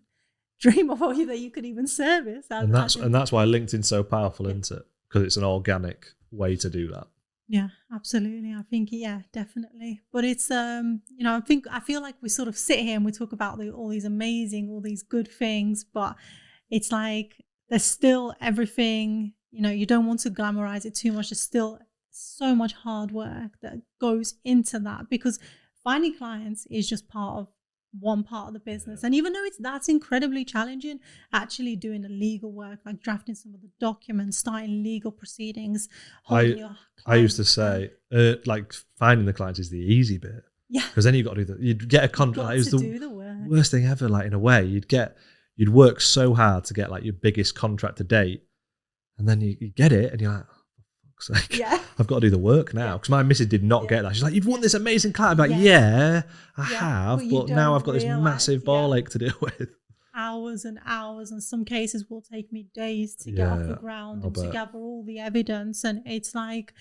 dream of, or that you could even service. And that's why LinkedIn's so powerful, isn't it? Because it's an organic way to do that. Yeah, absolutely. I think, definitely. But it's, I feel like we sort of sit here and we talk about all these good things, but it's like, there's still everything, you don't want to glamorize it too much. There's still so much hard work that goes into that, because finding clients is just one part of the business. And even though that's incredibly challenging, actually doing the legal work, like drafting some of the documents, starting legal proceedings. I used to say, like, finding the clients is the easy bit. Yeah. Because then you've got to you'd get a contract. It was the work. Worst thing ever, like, in a way. You'd work so hard to get like your biggest contract to date, and then you get it, and you're like, oh, for fuck's sake, I've got to do the work now. Because my missus did not get that. She's like, you've won this amazing client. I'm like, I have, but now I've got this massive ball ache to deal with. Hours and hours, and some cases will take me days to get off the ground and to gather all the evidence. And it's like,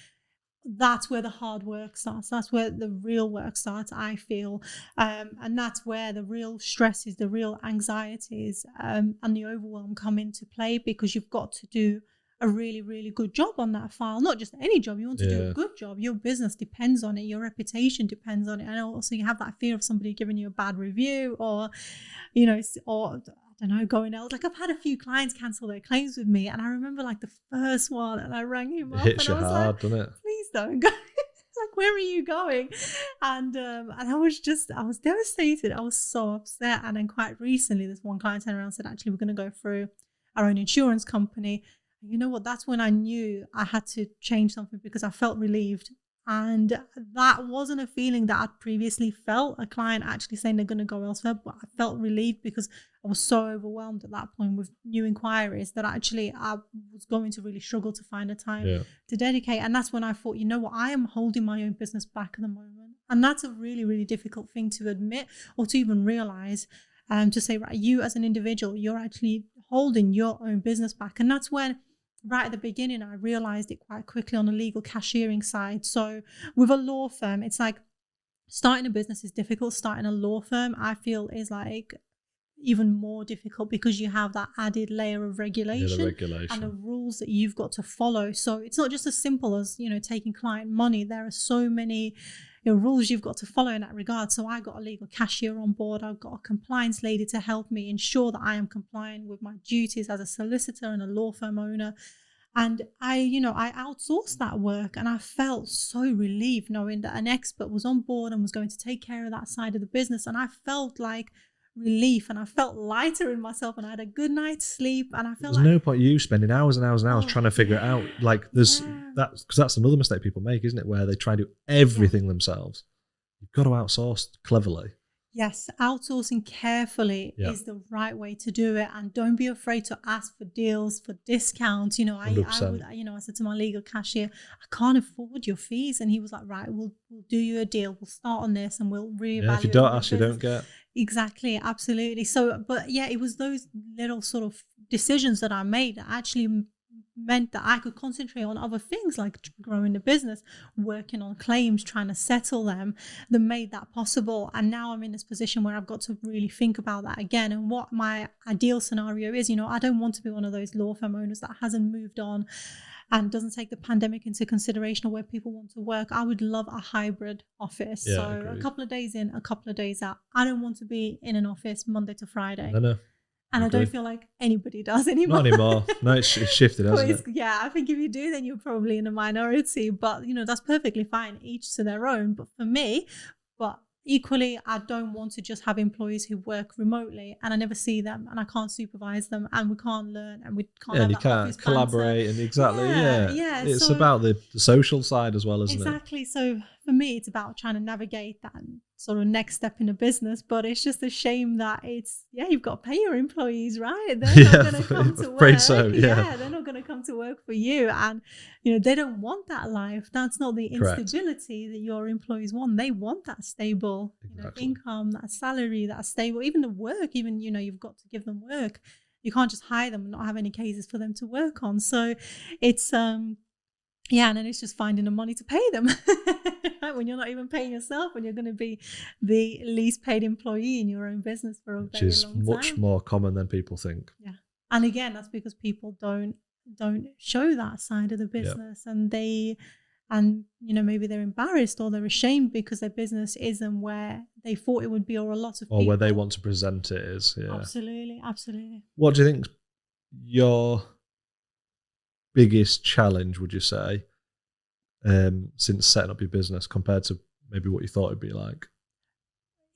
that's where the hard work starts. That's where the real work starts, I feel. And that's where the real stresses, the real anxieties, and the overwhelm come into play, because you've got to do a really, really good job on that file. Not just any job. You want to do a good job. Your business depends on it. Your reputation depends on it. And also you have that fear of somebody giving you a bad review, or, or I don't know, going out. Like, I've had a few clients cancel their claims with me, and I remember like the first one, and I rang him up, hits and you I was hard, like, doesn't it? please don't go. Like, where are you going? And I was devastated. I was so upset. And then quite recently, this one client turned around and said, actually, we're going to go through our own insurance company. And you know what? That's when I knew I had to change something, because I felt relieved. And that wasn't a feeling that I'd previously felt, a client actually saying they're going to go elsewhere, but I felt relieved because I was so overwhelmed at that point with new inquiries that actually I was going to really struggle to find a time to dedicate. And that's when I thought, you know what, I am holding my own business back at the moment. And that's a really, really difficult thing to admit or to even realize, to say, right, you as an individual, you're actually holding your own business back. And that's when right at the beginning, I realized it quite quickly on the legal cashiering side. So with a law firm, it's like starting a business is difficult. Starting a law firm, I feel, is like even more difficult because you have that added layer of regulation, and the rules that you've got to follow. So it's not just as simple as, taking client money. There are so many rules you've got to follow in that regard. So I got a legal cashier on board. I've got a compliance lady to help me ensure that I am compliant with my duties as a solicitor and a law firm owner. And I outsourced that work, and I felt so relieved knowing that an expert was on board and was going to take care of that side of the business. And I felt like relief, and I felt lighter in myself, and I had a good night's sleep, and I felt there's no point you spending hours and hours and hours trying to figure it out. Like because that's another mistake people make, isn't it? Where they try to do everything themselves. You've got to outsource cleverly. Yes, outsourcing carefully is the right way to do it, and don't be afraid to ask for deals, for discounts. I said to my legal cashier, I can't afford your fees, and he was like, right, we'll do you a deal. We'll start on this, and we'll reevaluate. Yeah, if you don't ask, you don't get. Exactly, absolutely. So, but yeah, it was those little sort of decisions that I made that actually meant that I could concentrate on other things like growing the business, working on claims, trying to settle them, that made that possible. And now I'm in this position where I've got to really think about that again, and what my ideal scenario is. I don't want to be one of those law firm owners that hasn't moved on and doesn't take the pandemic into consideration, or where people want to work. I would love a hybrid office. So a couple of days in, a couple of days out. I don't want to be in an office Monday to Friday. No. And I don't feel like anybody does anymore. Not anymore. No, it's shifted, hasn't it? Yeah, I think if you do, then you're probably in a minority. But, that's perfectly fine, each to their own. But for me, equally, I don't want to just have employees who work remotely and I never see them and I can't supervise them and we can't learn and we can't and you can't collaborate and yeah. It's about the social side as well, isn't it? Exactly. So for me, it's about trying to navigate that sort of next step in a business. But it's just a shame that you've got to pay your employees, right? They're not going to come to work. So, they're not going to come to work for you, and they don't want that life. That's not the instability that your employees want. They want that stable income, that salary, that stable, even the work. Even you've got to give them work. You can't just hire them and not have any cases for them to work on. So it's and then it's just finding the money to pay them. When you're not even paying yourself, when you're going to be the least paid employee in your own business for a very long time. Which is much more common than people think. Yeah. And again, that's because people don't show that side of the business, and maybe they're embarrassed or they're ashamed because their business isn't where they thought it would be, or a lot of people. Or where they want to present it is. Yeah. Absolutely. What do you think your biggest challenge, would you say, since setting up your business compared to maybe what you thought it'd be like?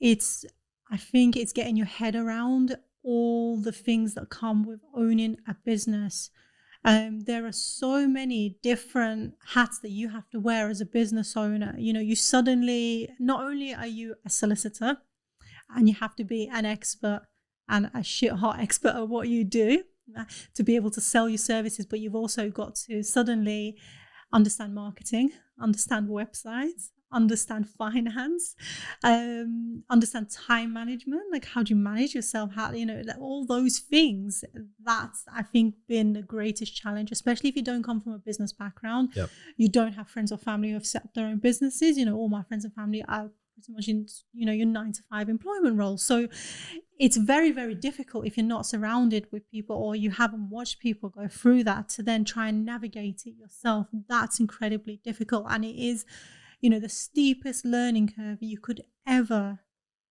I think it's getting your head around all the things that come with owning a business. There are so many different hats that you have to wear as a business owner. You suddenly, not only are you a solicitor and you have to be an expert and a shit hot expert at what you do to be able to sell your services, but you've also got to suddenly understand marketing, understand websites, understand finance, understand time management, like how do you manage yourself, how all those things. That's, I think, been the greatest challenge, especially if you don't come from a business background. You don't have friends or family who have set up their own businesses. All my friends and family are pretty much in your 9-to-5 employment role. So it's very, very difficult if you're not surrounded with people or you haven't watched people go through that, to then try and navigate it yourself. That's incredibly difficult, and it is the steepest learning curve you could ever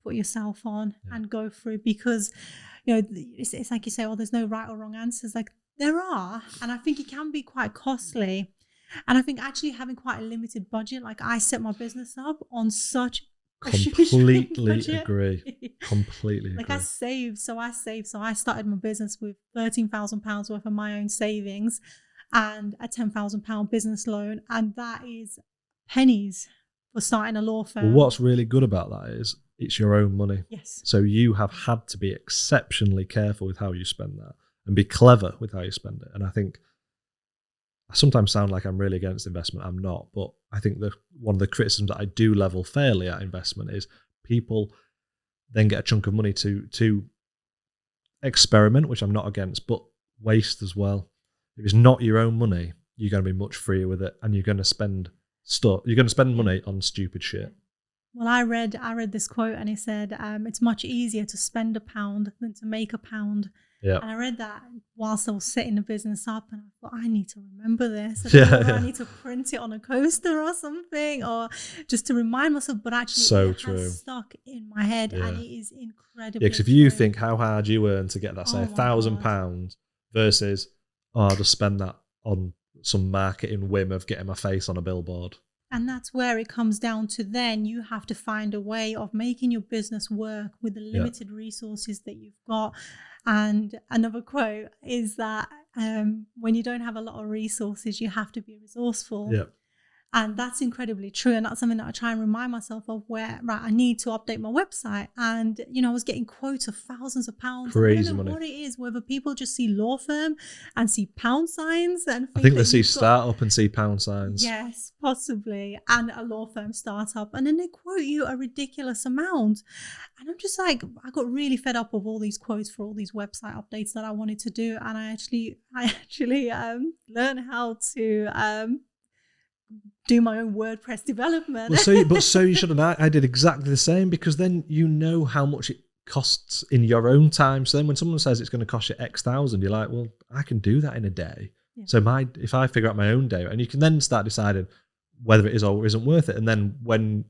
put yourself on and go through, because it's like you say, there's no right or wrong answers. Like there are, and I think it can be quite costly. And I think actually having quite a limited budget, like I set my business up on such completely agree. Completely like agree. I saved. So I started my business with £13,000 worth of my own savings and a £10,000 business loan, and that is pennies for starting a law firm. Well, what's really good about that is it's your own money. Yes. So you have had to be exceptionally careful with how you spend that and be clever with how you spend it. And I think I sometimes sound like I'm really against investment. I'm not. But I think that one of the criticisms that I do level fairly at investment is people then get a chunk of money to experiment, which I'm not against, but waste as well. If it's not your own money, you're going to be much freer with it, and you're going to spend money on stupid shit. Well, I read this quote, and it said, it's much easier to spend £1 than to make £1. Yeah. And I read that whilst I was setting the business up, and I thought, I need to remember this. I need to print it on a coaster or something, or just to remind myself. But actually, has stuck in my head, and it is incredibly. Yeah, because if you think how hard you earn to get that, say, £1,000 versus, I'll just spend that on some marketing whim of getting my face on a billboard. And that's where it comes down to. Then you have to find a way of making your business work with the limited resources that you've got. And another quote is that when you don't have a lot of resources, you have to be resourceful. Yeah. And that's incredibly true. And that's something that I try and remind myself of, where, I need to update my website. And, I was getting quotes of thousands of pounds. Crazy I don't know money. what it is, whether people just see law firm and see pound signs. And I think they see startup and see pound signs. Yes, possibly. And a law firm startup. And then they quote you a ridiculous amount. And I'm just like, I got really fed up of all these quotes for all these website updates that I wanted to do. And I actually learned how to do my own WordPress development. Well, so you should have. I did exactly the same, because then you know how much it costs in your own time. So then when someone says it's going to cost you X thousand, you're like, well, I can do that in a day. Yeah. So if I figure out my own day, and you can then start deciding whether it is or isn't worth it. And then when,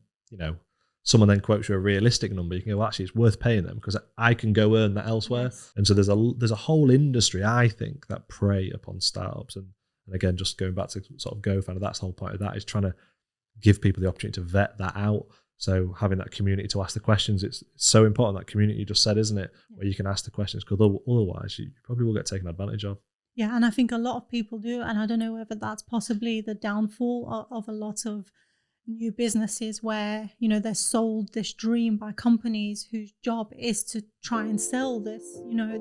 someone then quotes you a realistic number, you can go, well, actually, it's worth paying them because I can go earn that elsewhere. Yes. And so there's a whole industry, I think, that prey upon startups. And again, just going back to sort of GoFounder, that's the whole point of that, is trying to give people the opportunity to vet that out. So having that community to ask the questions, it's so important, that community you just said, isn't it? Where you can ask the questions, because otherwise you probably will get taken advantage of. Yeah, and I think a lot of people do, and I don't know whether that's possibly the downfall of a lot of new businesses, where they're sold this dream by companies whose job is to try and sell this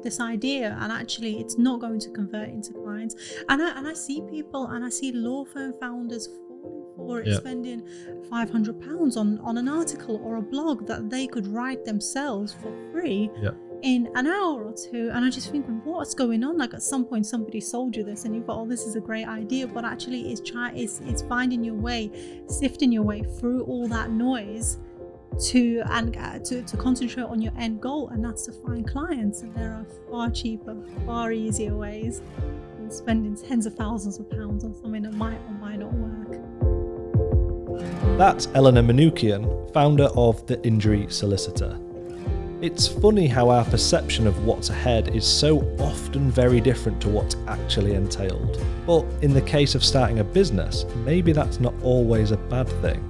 this idea, and actually it's not going to convert into clients. And I see people, and I see law firm founders falling for it, spending £500 on an article or a blog that they could write themselves for free in an hour or two. And I just think, what's going on? Like, at some point somebody sold you this and you thought, this is a great idea, but actually it's finding your way, sifting your way through all that noise to concentrate on your end goal, and that's to find clients. And there are far cheaper, far easier ways than spending tens of thousands of pounds on something that might or might not work. That's Elena Manukyan, founder of the Injury Solicitor. It's funny how our perception of what's ahead is so often very different to what's actually entailed. But in the case of starting a business, maybe that's not always a bad thing.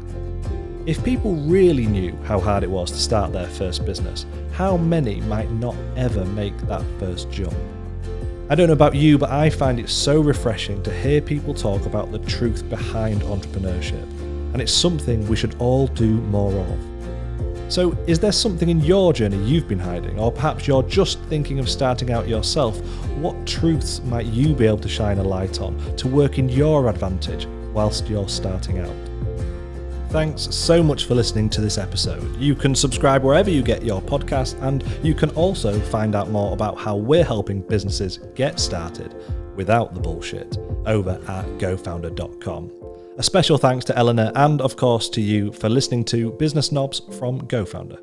If people really knew how hard it was to start their first business, how many might not ever make that first jump? I don't know about you, but I find it so refreshing to hear people talk about the truth behind entrepreneurship, and it's something we should all do more of. So is there something in your journey you've been hiding, or perhaps you're just thinking of starting out yourself? What truths might you be able to shine a light on to work in your advantage whilst you're starting out? Thanks so much for listening to this episode. You can subscribe wherever you get your podcast, and you can also find out more about how we're helping businesses get started without the bullshit over at gofounder.com. A special thanks to Eleanor and, of course, to you for listening to Business Knobs from GoFounder.